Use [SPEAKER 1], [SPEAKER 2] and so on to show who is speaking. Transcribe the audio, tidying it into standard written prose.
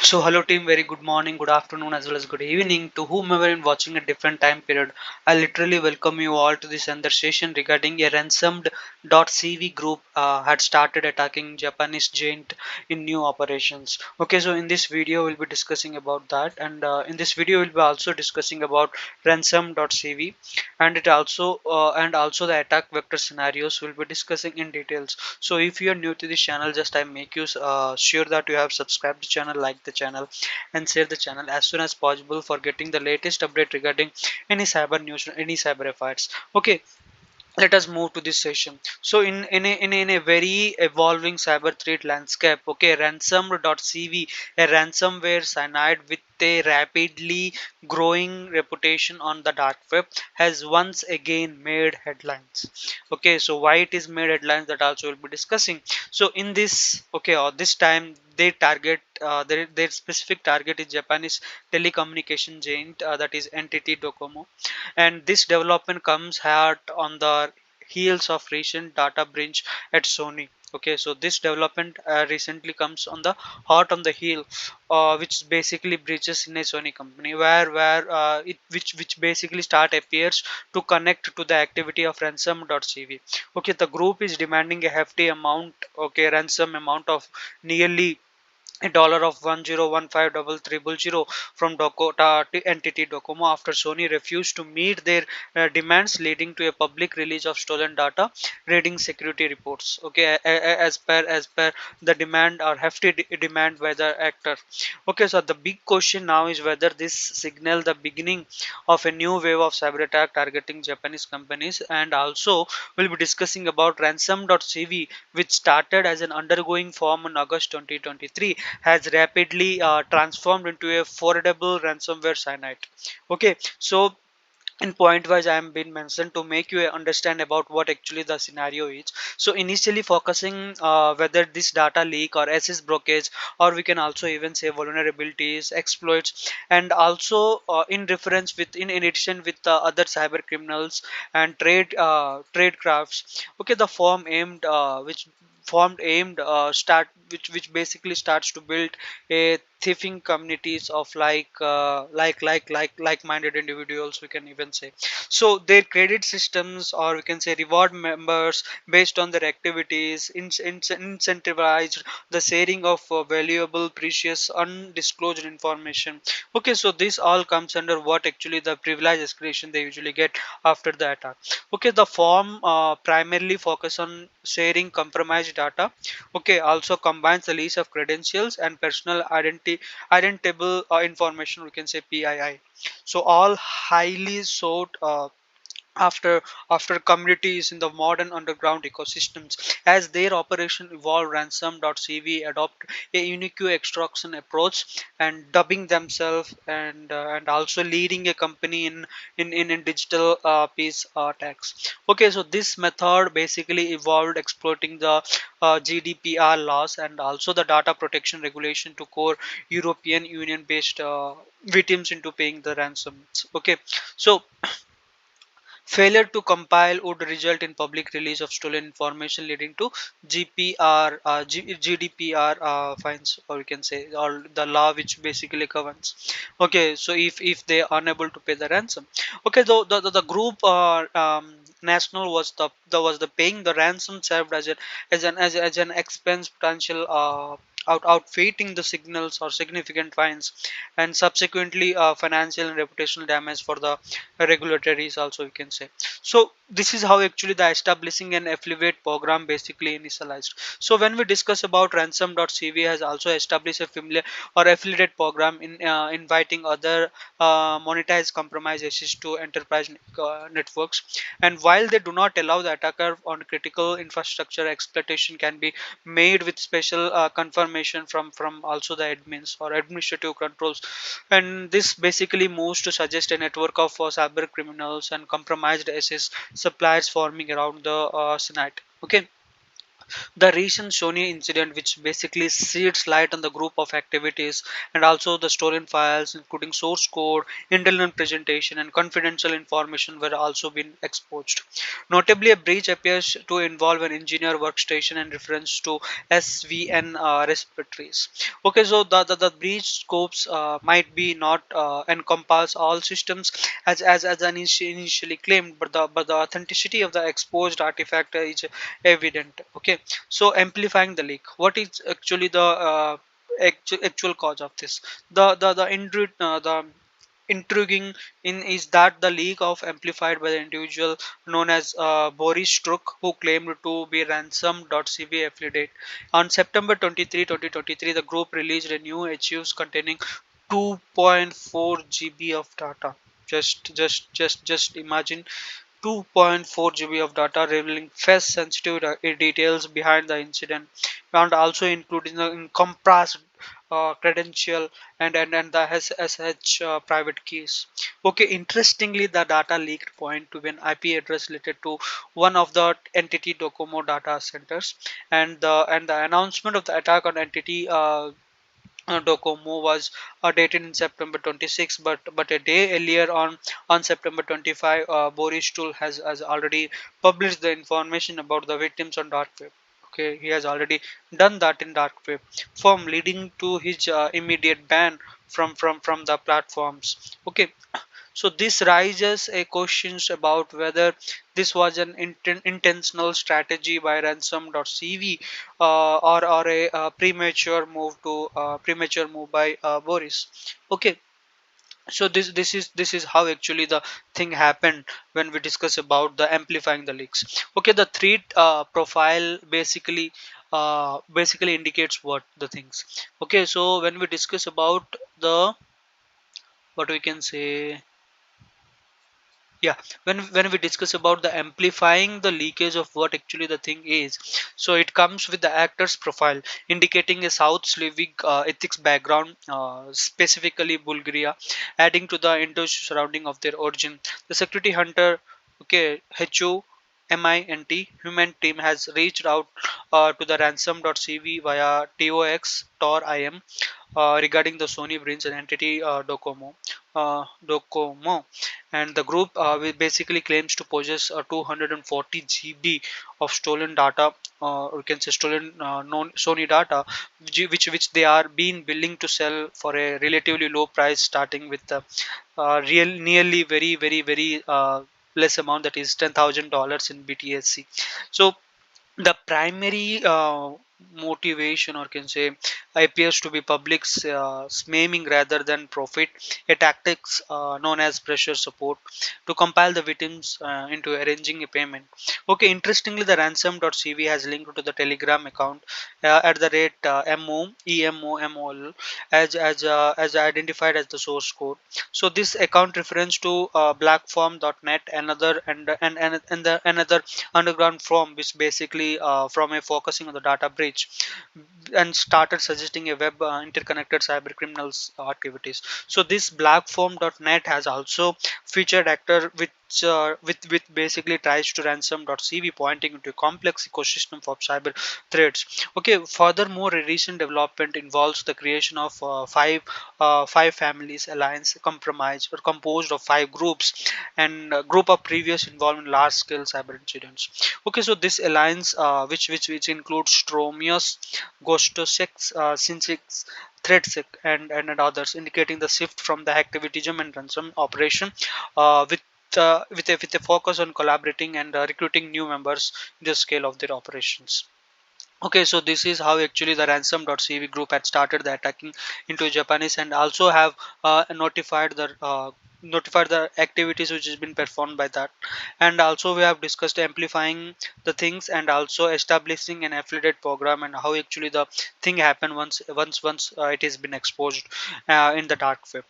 [SPEAKER 1] So hello team, very good morning, good afternoon as well as good evening to whomever is watching a different time period. I literally welcome you all to this another session regarding a Ransomed.Cv group had started attacking Japanese giant in new operations. Okay, so in this video we'll be discussing about that, and in this video we'll be also discussing about Ransom.Cv, and also the attack vector scenarios we'll be discussing in details. So if you are new to this channel, just I make you sure that you have subscribed the channel, like the channel, and share the channel as soon as possible for getting the latest update regarding any cyber news, any cyber efforts. Okay, let us move to this session. So in a very evolving cyber threat landscape, okay, ransom.cv, a ransomware cyanide with a rapidly growing reputation on the dark web, has once again made headlines. Okay, so why it is made headlines, that also we'll be discussing. So in this, okay, or this time they target their specific target is Japanese telecommunication giant, that is NTT Docomo, and this development comes hard on the heels of recent data breach at Sony. Okay, so this development recently comes on the hot on the heel, which basically breaches in a Sony company, where it which basically start appears to connect to the activity of ransom.cv. Okay, the group is demanding a hefty amount, okay, ransom amount of nearly a dollar of 101500 from Dakota to entity Docomo after Sony refused to meet their demands, leading to a public release of stolen data, raiding security reports. Okay, as per the demand or hefty demand by the actor. Okay, so the big question now is whether this signal the beginning of a new wave of cyber attack targeting Japanese companies, and also we'll be discussing about ransom.cv, which started as an undergoing form in August 2023, has rapidly transformed into a formidable ransomware cyanide. Okay, so in point wise I am been mentioned to make you understand about what actually the scenario is. So initially focusing whether this data leak or SS blockage, or we can also even say vulnerabilities, exploits, and also in reference with in addition with the other cyber criminals and trade crafts. Okay, the form aimed which formed aimed which basically starts to build a thieving communities of like-minded individuals, we can even say. So their credit systems, or we can say reward members based on their activities, incentivized the sharing of valuable, precious, undisclosed information. Okay, so this all comes under what actually the privilege escalation they usually get after the attack. Okay, the form primarily focus on sharing compromised data. Okay, also combines the list of credentials and personal identifiable information, we can say PII. So all highly sought after communities in the modern underground ecosystems. As their operation evolved, ransom.cv adopt a unique extraction approach and dubbing themselves and also leading a company in digital peace attacks. Okay, so this method basically evolved exploiting the GDPR laws and also the data protection regulation to core European Union based victims into paying the ransoms. Okay, so failure to compile would result in public release of stolen information, leading to GDPR fines, or we can say, or the law which basically governs. Okay, so if they are unable to pay the ransom. Okay, though the group national was the paying the ransom served as an expense potential. Outfitting the signals or significant fines, and subsequently financial and reputational damage for the regulatories also, we can say. So this is how actually the establishing an affiliate program basically initialized. So when we discuss about ransom.cv has also established a familiar or affiliate program in inviting other monetized compromise access to enterprise networks, and while they do not allow the attacker on critical infrastructure, exploitation can be made with special confirmation from also the admins or administrative controls. And this basically moves to suggest a network of cyber criminals and compromised SS suppliers forming around the Senate. Okay, The recent Sony incident, which basically sheds light on the group of activities and also the stolen files, including source code, internal presentation, and confidential information, were also been exposed. Notably, a breach appears to involve an engineer workstation and reference to SVN repositories. Okay, so the breach scopes might be not encompass all systems as initially claimed, but the authenticity of the exposed artifact is evident. Okay, so amplifying the leak, what is actually the actual cause of this? The intriguing in is that the leak of amplified by the individual known as Boris Struk, who claimed to be Ransomed.Cv affiliate. On September 23, 2023, the group released a new archives containing 2.4 GB of data. Just imagine 2.4 GB of data, revealing face sensitive details behind the incident, and also including the compressed credential and the SSH private keys. Okay, interestingly, the data leaked point to an IP address related to one of the entity Docomo data centers, and the announcement of the attack on entity Docomo was dated in September 26, but a day earlier on September 25, Boris Tool has already published the information about the victims on dark web. Okay, he has already done that in dark web, from leading to his immediate ban from the platforms. Okay, so this raises a questions about whether this was an intentional strategy by Ransom.Cv or a premature move by Boris. Okay, so this is how actually the thing happened when we discuss about the amplifying the leaks. Okay, the threat profile basically indicates what the things. Okay, so when we discuss about the, what we can say, yeah, when we discuss about the amplifying the leakage of what actually the thing is, so it comes with the actor's profile indicating a south slavic ethics background, specifically Bulgaria, adding to the industry surrounding of their origin. The security hunter, okay, HUMINT human team has reached out to the ransom.cv via TOX tor im regarding the Sony brings an entity Docomo, and the group basically claims to possess 240 GB of stolen data, or we can say stolen non Sony data, which they are being willing to sell for a relatively low price, starting with the real nearly very less amount, that is $10,000 in BTSC. So the primary motivation, or can say, appears to be public shaming rather than profit, a tactics known as pressure support to compile the victims into arranging a payment. Okay, interestingly, the ransom.cv has linked to the telegram account at the rate MOEMOMOL as identified as the source code. So this account reference to blackform.net, another underground form, which basically from a focusing on the data breach, and started suggesting a web interconnected cyber criminals activities. So this blackform.net has also featured actor with basically tries to ransom.cv, pointing into a complex ecosystem of cyber threats. Okay, furthermore, a recent development involves the creation of five families alliance compromise or composed of five groups, and a group of previous involved in large scale cyber incidents. Okay, so this alliance which includes Stromius, Ghostosec, Synsix, ThreadSec, and others, indicating the shift from the activism and ransom operation with a focus on collaborating and recruiting new members in the scale of their operations. Okay, so this is how actually the ransom.cv group had started the attacking into Japanese, and also have notified the activities which has been performed by that. And also we have discussed amplifying the things, and also establishing an affiliate program, and how actually the thing happened once it has been exposed in the dark web.